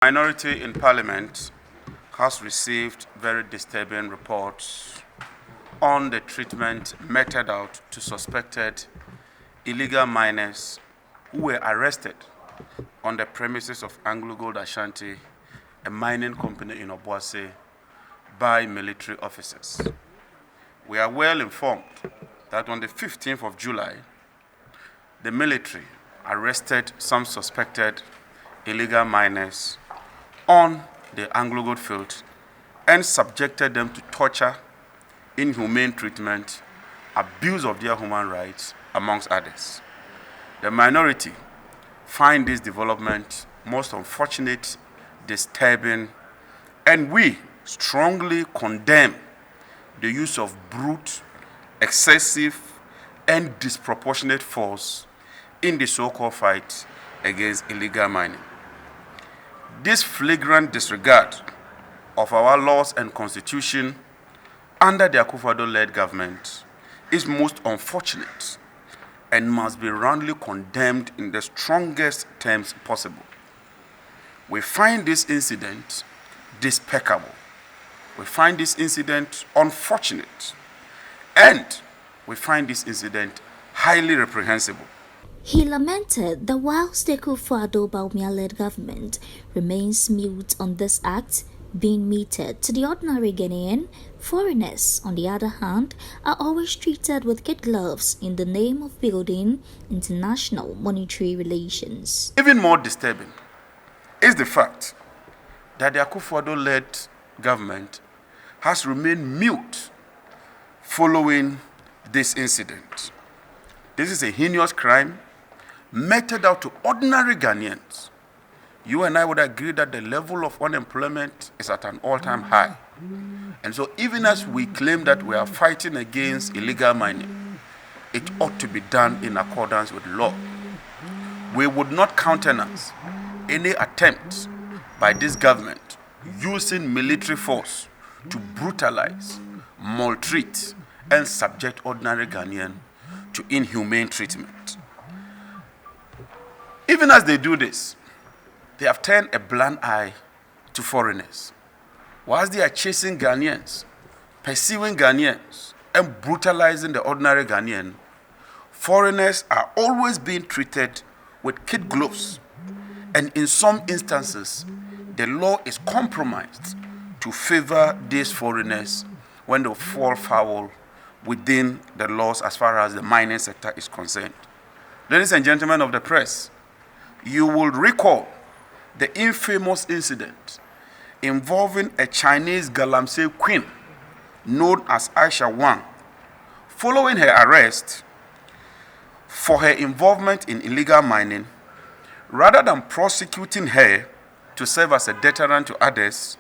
Minority in Parliament has received very disturbing reports on the treatment meted out to suspected illegal miners who were arrested on the premises of Anglo Gold Ashanti, a mining company in Obuasi, by military officers. We are well informed that on the 15th of July, the military arrested some suspected illegal miners on the Anglo Gold field and subjected them to torture, inhumane treatment, abuse of their human rights, amongst others. The minority find this development most unfortunate, disturbing, and we strongly condemn the use of brute, excessive, and disproportionate force in the so-called fight against illegal mining. This flagrant disregard of our laws and constitution under the Akufo-Addo-led government is most unfortunate and must be roundly condemned in the strongest terms possible. We find this incident despicable. We find this incident unfortunate, and we find this incident highly reprehensible. He lamented that whilst the Akufo-Addo-led government remains mute on this act being meted to the ordinary Ghanaian, foreigners, on the other hand, are always treated with kid gloves in the name of building international monetary relations. Even more disturbing is the fact that the Akufo-Addo-led government has remained mute following this incident. This is a heinous crime meted out to ordinary Ghanaians. You and I would agree that the level of unemployment is at an all-time high. And so even as we claim that we are fighting against illegal mining, it ought to be done in accordance with law. We would not countenance any attempt by this government using military force to brutalize, maltreat, and subject ordinary Ghanaians to inhumane treatment. Even as they do this, they have turned a blind eye to foreigners. Whilst they are chasing Ghanaians, pursuing Ghanaians, and brutalizing the ordinary Ghanaian, foreigners are always being treated with kid gloves. And in some instances, the law is compromised to favor these foreigners when they fall foul within the laws as far as the mining sector is concerned. Ladies and gentlemen of the press, you will recall the infamous incident involving a Chinese galamsey queen known as Aisha Wang, following her arrest for her involvement in illegal mining. Rather than prosecuting her to serve as a deterrent to others,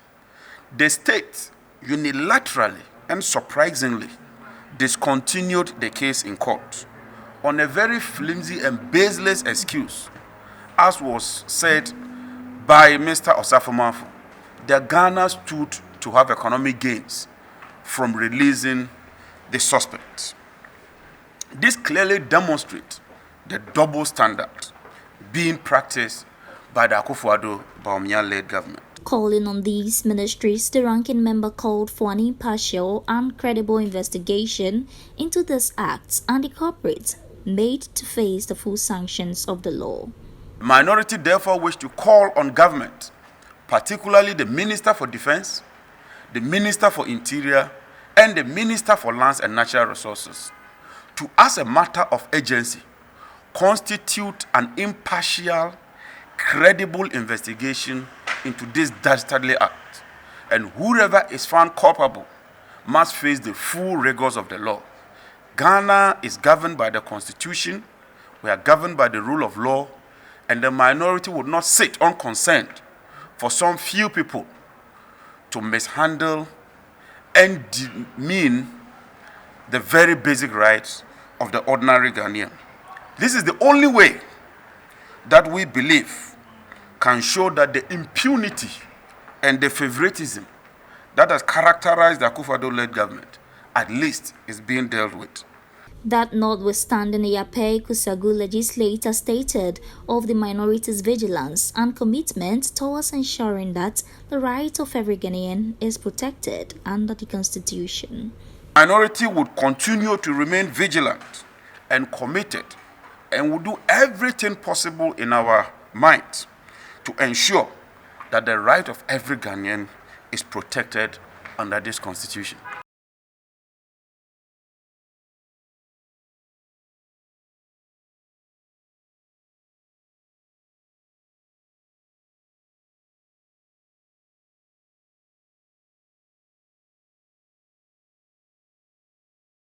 the state unilaterally and surprisingly discontinued the case in court on a very flimsy and baseless excuse, as was said by Mr. Osafo-Maafo, that Ghana stood to have economic gains from releasing the suspect. This clearly demonstrates the double standard being practiced by the Akufo-Addo-led government. Calling on these ministries, the ranking member called for an impartial and credible investigation into these acts and the culprits made to face the full sanctions of the law. The minority therefore wish to call on government, particularly the Minister for Defense, the Minister for Interior, and the Minister for Lands and Natural Resources, to, as a matter of urgency, constitute an impartial, credible investigation into this dastardly act, and whoever is found culpable must face the full rigors of the law. Ghana is governed by the Constitution, we are governed by the rule of law, and the minority would not sit unconcerned for some few people to mishandle and demean the very basic rights of the ordinary Ghanaian. This is the only way that we believe can show that the impunity and the favoritism that has characterized the Akufo-Addo-led government at least is being dealt with. That notwithstanding, Yape Kusagu legislator stated of the minority's vigilance and commitment towards ensuring that the right of every Ghanaian is protected under the Constitution. Minority would continue to remain vigilant and committed and will do everything possible in our might to ensure that the right of every Ghanaian is protected under this Constitution.